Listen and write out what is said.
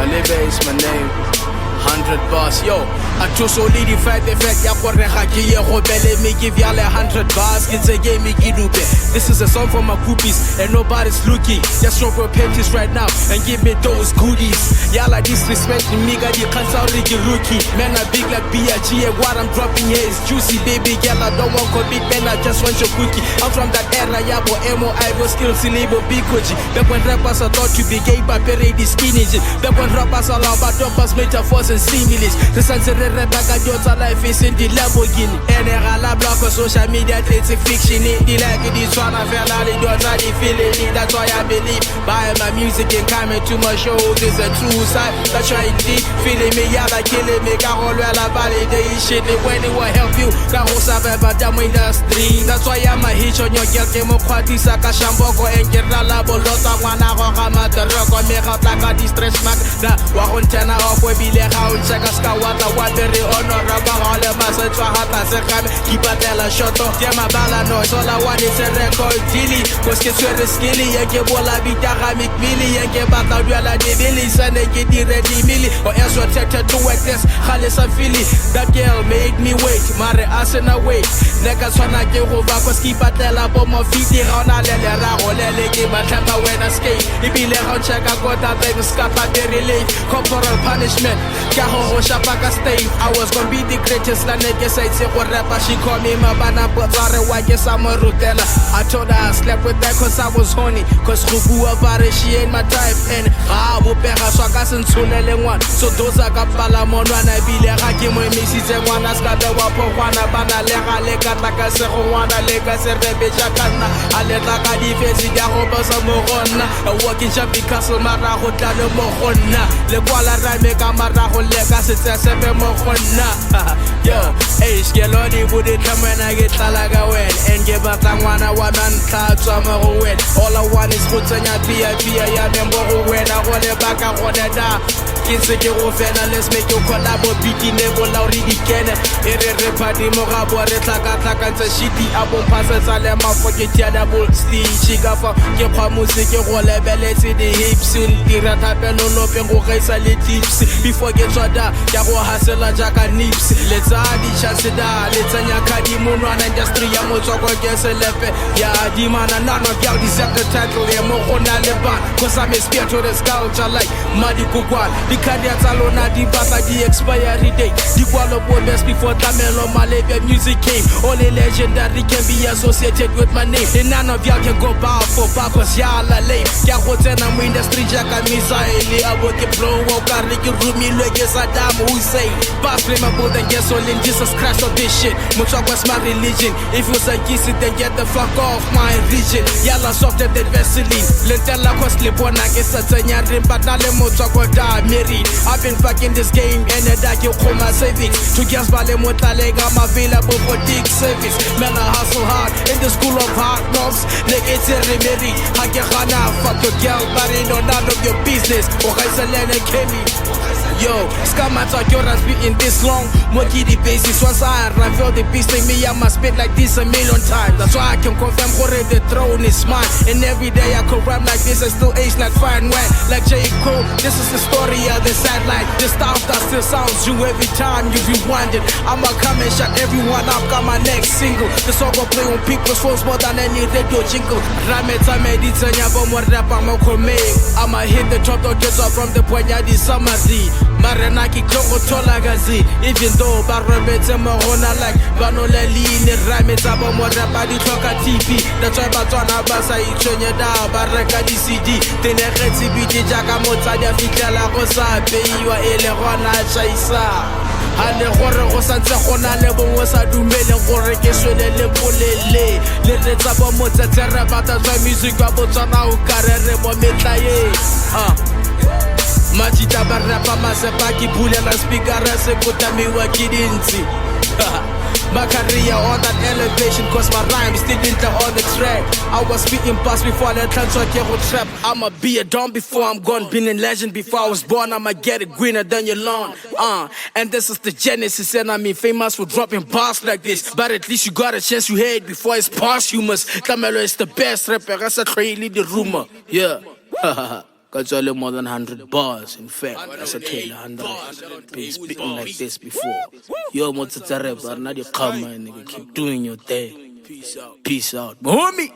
Malebe is my name. 100 bars, yo. I too solidify the fact ya gore ga ke ye go bele me give ya le 100 bars. It's a game me give dube. This is a song for my groupies and nobody's looking. Just show your panties right now and give me those goodies. Y'all disrespect me, got the cancer rookie. Man, I big like B.I.G. and what I'm dropping here is juicy, baby girl. I don't want commitment, I just want your cookie. I'm from that era, yeah, but M.O.I. was still label big coachy. Back when rappers I thought you be gay, but parade skinny. Back when rappers all about dumpers, metaphors and similes. The sunset back at your life is in the Lamborghini. And I block on social media, it's a fiction. The like it is trying to feel all the doors are the feeling. That's why I believe buying my music and coming to my shows is a true side. That's why it deep feeling me, y'all like killing me. Got all well about it, they shit it when it will help you. Got all survive at the industry. That's why I'm a hitch on your girl. Came up party, Saka Shamboko and get a labo. Lota Wana Rama, the rock on me, out like a distress mac. Now, Wahon Tana off, we be there, how in Chakaskawata, Wateri, honor, Rabba, all the Massa, Hata, Sekam, keep a tell a shot off. Yama Bala noise, all I want is a record, Gilly. Cause get swear the skilly, and get Bola Bitara, Millie, and get Batawala, the Billy, and they get the ready millie, or else you're tempted to wet this, Halisa Philly. That girl made me wait, Mare Asena wait. Negas when I get over, cause keep a tell a bomb of feet on a lera, or lele, but Tampa when I skate. If you let her check, I got that thing, scapa, very late. Corporal punishment, Kaho Shapaka stay. I was gonna be the greatest, la niggas say, rapper, she called me Mabana, but I guess I'm a Rutella. I told her I slept with that cause I was horny. Cause Rubu Avare, she ain't my type. And I will bear her, so I got one. So those are Kapala Monwana, Bilia, Hakim, Mrs. One, as got the Wapowana, Bana, Lega, Lega, Taka, Seruana, Lega, Serebeja, Kana, Aleta, Defense, Yaroba, Samorona, a walking Shabi Castle, Marahota, the Mohona, Le Kuala Rame, Camaraho, Lega, Sebe Mohona. Yo, hey, Skeloni, would it come when I get Talaga wet and give up Tangwana, one man, clouds, summer wet. All I want is Hutanya, Pia, Yambo, when I want it back, I want it down. Kids a get off and let's make you collab or beating never already can. Everybody more about it like a takanta shitty. I won't pass a salem out for get yadable steel. Chigafa, get her music, your whole level, let's see the hips soon. Tira happen on open go race a little tips. Before get shot down, Yaro hustle a jack and nips. Let's add the chance da, let's an yakadi moon run industry. I'm also going to get a lepe. Yeah, Diman and none of y'all deserve the title. I'm more on Aliban, cause I'm a spear to the sculpture like Madi Kukwan. The cardiacs alone are the bata, the expiry date. The qual of best before Tamelo Malebe music came. Only legendary can be associated with my name. And none of y'all can go bow for back cause y'all are lame. Yahoten I'm industry jack and Misaeli. I would get blow walker, Ricky Rumi, Legas Adam Hussein. Pass me my boat and get all in Jesus Christ of this shit. Muchak was my religion. If you say kiss it, then get the fuck off my region. Yalla softer than Vaseline. Lentella costly born, I guess that's a nyari, but now let Muchak die married. I've been back in this game and the dark you call my savings. To gas vale motale, I'm available for dick service. Man, I hustle hard in the school of hard knocks. Nigga, it's a remedy. I get hana, fuck your girl, but it know none of your business. Or I say, Lena Kemi. Yo, Skamata Kyoran speaking this long. Monkey the basis. Once I reveal the beast in me, I must spit like this a million times. That's why I can confirm Kore the throne is mine. And every day I could rap like this and still age like fine wine. Like J. Cole, this is the story of the sideline. The stuff that still sounds you every time you rewind it. I'ma come and shut everyone up, got my next single. The song will play on people's phones more than any radio jingle. Rameta Meditania, but more rap I'm I'ma hit the top of the top from the point ya di summary. Marenaki Kloko Tolagazi. Even though Barabete Morona like Banola Lee, Rameta Bomora Badi Toka TV. That's why Batona Basa Ichonya Da, Baraka CD. Tenereti Bidi Jakamota, Fitala Rosa, Peiwa Elerona Chaisa. Ale gore go santse gona le bongwe sa dumele gore ke swele le bolele le letsa bo motsetsa bata tsa music wa botsana o karere mo metlaye Machita barapa masepa ki bulela speaker se kutamiwa kidinzi My career on that elevation cause my rhymes didn't on the track. I was speaking past before the transfer came with trap. I'ma be a don before I'm gone. Been a legend before I was born. I'ma get it greener than your lawn. And this is the genesis. And I mean famous for dropping bars like this. But at least you got a chance, you hear it before it's posthumous. Tamelo is the best rapper. That's a crazy the rumor. Yeah. Got only more than 100 bars, in fact. That's a tail 100. Been spitting like this before. Yo, what's a rap? Not your comment, nigga. Keep doing your thing. Peace out. Peace out. Homie.